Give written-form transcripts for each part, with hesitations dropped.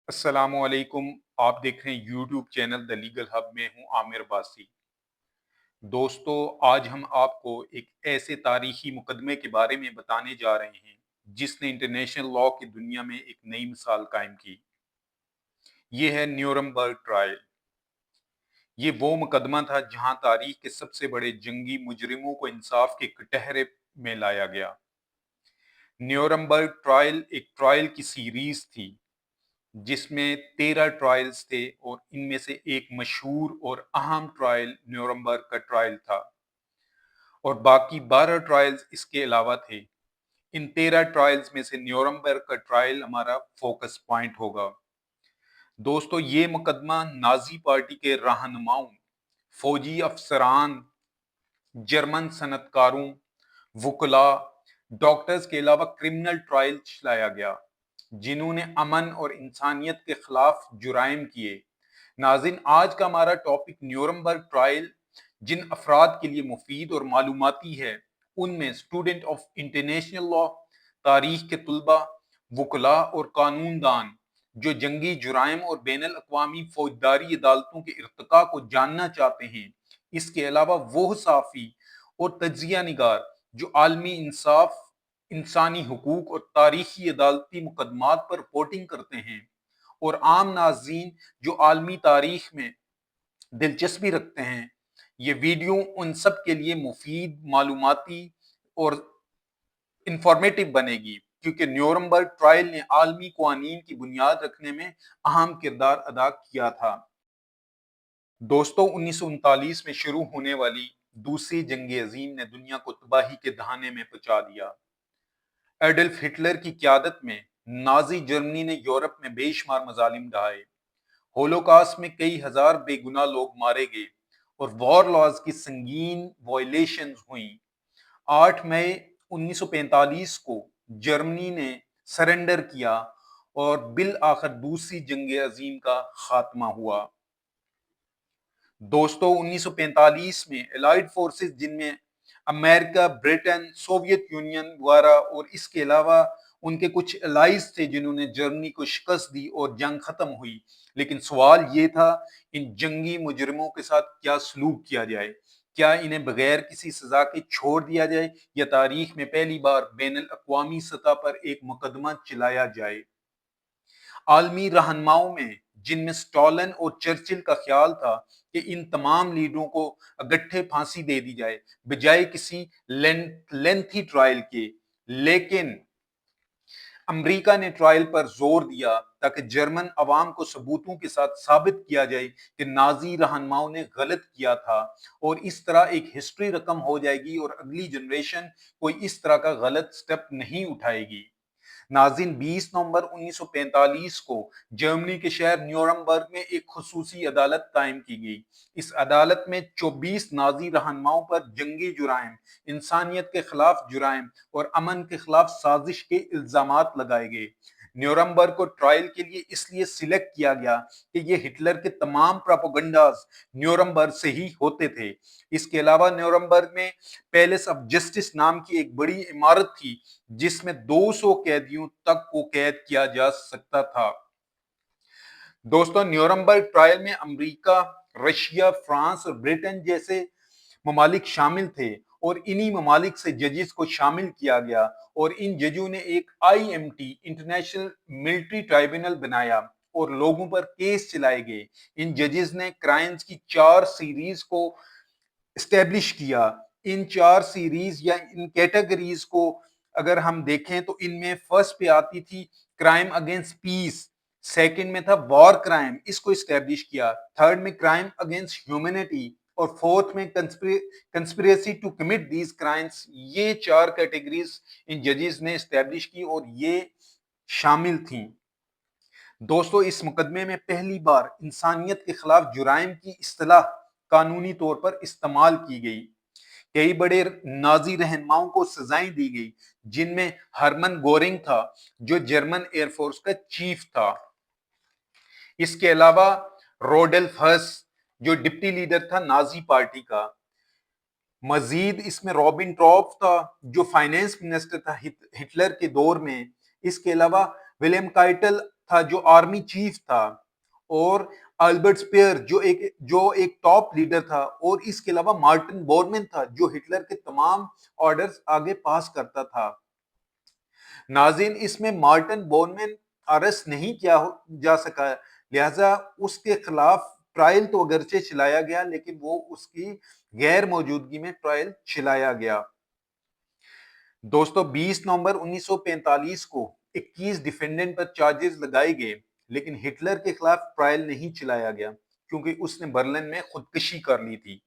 السلام علیکم۔ آپ دیکھ رہے ہیں YouTube channel the legal hub میں ہوں عامر باسی۔ دوستو، آج ہم آپ کو ایک ایسے تاریخی مقدمے کے بارے میں بتانے جا رہے ہیں جس نے انٹرنیشنل لاء کی دنیا میں ایک نئی مثال قائم کی۔ یہ ہے نیورمبرگ ٹرائل۔ یہ وہ مقدمہ تھا جہاں تاریخ کے سب سے بڑے جنگی مجرموں کو انصاف کے کٹہرے میں لایا گیا۔ نیورمبرگ ٹرائل ایک ٹرائل کی سیریز تھی جس میں 13 ٹرائلز تھے، اور ان میں سے ایک مشہور اور اہم ٹرائل نیورمبرگ کا ٹرائل تھا، اور باقی 12 ٹرائلز اس کے علاوہ تھے۔ ان 13 ٹرائلز میں سے نیورمبرگ کا ٹرائل ہمارا فوکس پوائنٹ ہوگا۔ دوستو، یہ مقدمہ نازی پارٹی کے رہنماؤں، فوجی افسران، جرمن صنعت کاروں، وکلاء، ڈاکٹرز کے علاوہ کرمنل ٹرائل چلایا گیا جنہوں نے امن اور انسانیت کے خلاف جرائم کیے۔ ناظرین، آج کا ہمارا ٹاپک نیورمبرگ ٹرائل جن افراد کے لیے مفید اور معلوماتی ہے ان میں اسٹوڈنٹ آف انٹرنیشنل لاء، تاریخ کے طلباء، وکلاء اور قانون دان جو جنگی جرائم اور بین الاقوامی فوجداری عدالتوں کے ارتقاء کو جاننا چاہتے ہیں۔ اس کے علاوہ وہ صحافی اور تجزیہ نگار جو عالمی انصاف، انسانی حقوق اور تاریخی عدالتی مقدمات پر رپورٹنگ کرتے ہیں، اور عام ناظرین جو عالمی تاریخ میں دلچسپی رکھتے ہیں۔ یہ ویڈیو ان سب کے لیے مفید، معلوماتی اور انفارمیٹو بنے گی، کیونکہ نیورمبرگ ٹرائل نے عالمی قوانین کی بنیاد رکھنے میں اہم کردار ادا کیا تھا۔ دوستو، 1939 میں شروع ہونے والی دوسری جنگ عظیم نے دنیا کو تباہی کے دہانے میں پہنچا دیا۔ ایڈلف ہٹلر کی قیادت میں نازی جرمنی نے یورپ میں بے شمار مظالم ڈھائے۔ ہولوکاسٹ میں کئی ہزار بے گناہ لوگ مارے گئے اور وار لاز کی سنگین وائلیشنز ہوئیں۔ 8 مئی 1945 کو جرمنی نے سرنڈر کیا اور بالآخر دوسری جنگ عظیم کا خاتمہ ہوا۔ دوستو، 1945 میں الائڈ فورسز جن میں امریکہ، برٹن، سوویت یونین وغیرہ اور اس کے علاوہ ان کے کچھ الائز تھے جنہوں نے جرمنی کو شکست دی اور جنگ ختم ہوئی، لیکن سوال یہ تھا ان جنگی مجرموں کے ساتھ کیا سلوک کیا جائے؟ کیا انہیں بغیر کسی سزا کے چھوڑ دیا جائے یا تاریخ میں پہلی بار بین الاقوامی سطح پر ایک مقدمہ چلایا جائے؟ عالمی رہنماؤں میں جن میں سٹالن اور چرچل کا خیال تھا کہ ان تمام لیڈروں کو اگٹھے پھانسی دے دی جائے بجائے کسی لینتھی ٹرائل کے، لیکن امریکہ نے ٹرائل پر زور دیا تاکہ جرمن عوام کو ثبوتوں کے ساتھ ثابت کیا جائے کہ نازی رہنماؤں نے غلط کیا تھا، اور اس طرح ایک ہسٹری رقم ہو جائے گی اور اگلی جنریشن کوئی اس طرح کا غلط سٹیپ نہیں اٹھائے گی۔ ناظرین، 20 نومبر 1945 کو جرمنی کے شہر نیورمبرگ میں ایک خصوصی عدالت قائم کی گئی۔ اس عدالت میں 24 نازی رہنماؤں پر جنگی جرائم، انسانیت کے خلاف جرائم اور امن کے خلاف سازش کے الزامات لگائے گئے۔ نیورمبرگ کو ٹرائل کے لیے اس لیے سلیکٹ کیا گیا کہ یہ ہٹلر کے تمام پروپیگنڈاز نیورمبرگ سے ہی ہوتے تھے۔ اس کے علاوہ نیورمبرگ میں پیلس آف جسٹس نام کی ایک بڑی عمارت تھی جس میں 200 قیدیوں تک کو قید کیا جا سکتا تھا۔ دوستو، نیورمبرگ ٹرائل میں امریکہ، رشیا، فرانس اور برٹن جیسے ممالک شامل تھے، اور انہی ممالک سے ججز کو شامل کیا گیا، اور ان ججوں نے ایک IMT انٹرنیشنل ملٹری ٹرائبونل بنایا اور لوگوں پر کیس چلائے گئے۔ ان ججز نے کرائمز کی 4 سیریز کو اسٹیبلش کیا۔ ان 4 سیریز یا ان کیٹیگریز کو اگر ہم دیکھیں تو ان میں فرسٹ پہ آتی تھی کرائم اگینسٹ پیس، سیکنڈ میں تھا وار کرائم، اس کو اسٹیبلش کیا، تھرڈ میں کرائم اگینسٹ ہیومینٹی، اور فورتھ میں conspiracy to commit these crimes. یہ 4 کیٹیگریز ان ججز نے اسٹیبلش کی اور یہ شامل تھیں۔ دوستو، اس مقدمے میں پہلی بار انسانیت کے خلاف جرائم کی اصطلاح قانونی طور پر استعمال کی گئی۔ کئی بڑے نازی رہنماؤں کو سزائیں دی گئی، جن میں ہرمن گورنگ تھا جو جرمن ایئر فورس کا چیف تھا۔ اس کے علاوہ روڈولف ہس جو ڈپٹی لیڈر تھا نازی پارٹی کا۔ مزید اس میں رابن ٹراپ تھا جو فائنینس منسٹر تھا ہٹلر کے دور میں۔ اس کے علاوہ ولیم کائٹل تھا جو آرمی چیف تھا، اور البرٹ سپیئر جو ایک ٹاپ لیڈر تھا، اور اس کے علاوہ مارٹن بورمن تھا جو ہٹلر کے تمام آرڈرز آگے پاس کرتا تھا۔ ناظرین، اس میں مارٹن بورمن ارسٹ نہیں کیا جا سکا، لہذا اس کے خلاف ٹرائل تو اگرچہ چلایا گیا لیکن وہ اس کی غیر موجودگی میں ٹرائل چلایا گیا۔ دوستو، 20 نومبر 1945 کو 21 ڈیفینڈنٹ پر چارجز لگائے گئے، لیکن ہٹلر کے خلاف ٹرائل نہیں چلایا گیا کیونکہ اس نے برلن میں خودکشی کر لی تھی۔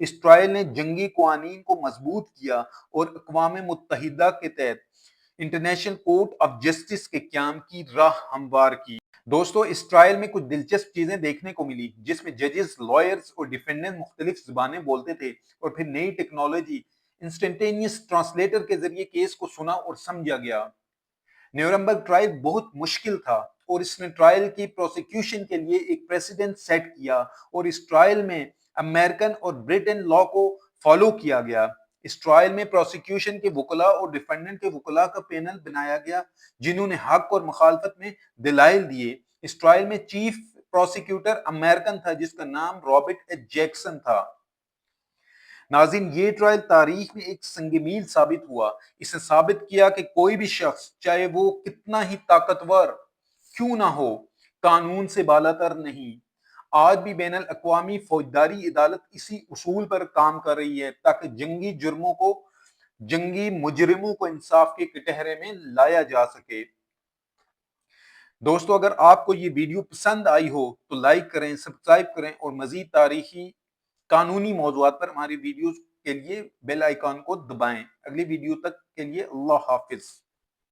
اس ٹرائل نے جنگی قوانین کو مضبوط کیا اور اقوام متحدہ کے تحت انٹرنیشنل کورٹ آف جسٹس کے قیام کی راہ ہموار کی۔ دوستو، اس ٹرائل میں کچھ دلچسپ چیزیں دیکھنے کو ملی، جس میں ججز، لائرز اور ڈیفینڈنٹ مختلف زبانیں بولتے تھے، اور پھر نئی ٹیکنالوجی انسٹنٹینیس ٹرانسلیٹر کے ذریعے کیس کو سنا اور سمجھا گیا۔ نیورمبرگ ٹرائل بہت مشکل تھا، اور اس نے ٹرائل کی پروسیکیوشن کے لیے ایک پریسیڈنٹ سیٹ کیا، اور اس ٹرائل میں امریکن اور برٹن لا کو فالو کیا گیا۔ اس ٹرائل میں پروسیکیوشن کے وکلاء اور ڈیفینڈنٹ کے وکلاء کا پینل بنایا گیا جنہوں نے حق اور مخالفت میں دلائل دیے۔ اس ٹرائل میں چیف پروسیکیوٹر امریکن تھا جس کا نام رابرٹ ایچ جیکسن تھا۔ ناظرین، یہ ٹرائل تاریخ میں ایک سنگ میل ثابت ہوا۔ اس نے ثابت کیا کہ کوئی بھی شخص، چاہے وہ کتنا ہی طاقتور کیوں نہ ہو، قانون سے بالاتر نہیں۔ آج بھی بین الاقوامی فوجداری عدالت اسی اصول پر کام کر رہی ہے تاکہ جنگی مجرموں کو انصاف کے کٹہرے میں لایا جا سکے۔ دوستو، اگر آپ کو یہ ویڈیو پسند آئی ہو تو لائک کریں، سبسکرائب کریں، اور مزید تاریخی قانونی موضوعات پر ہماری ویڈیوز کے لیے بیل آئیکن کو دبائیں۔ اگلی ویڈیو تک کے لیے اللہ حافظ۔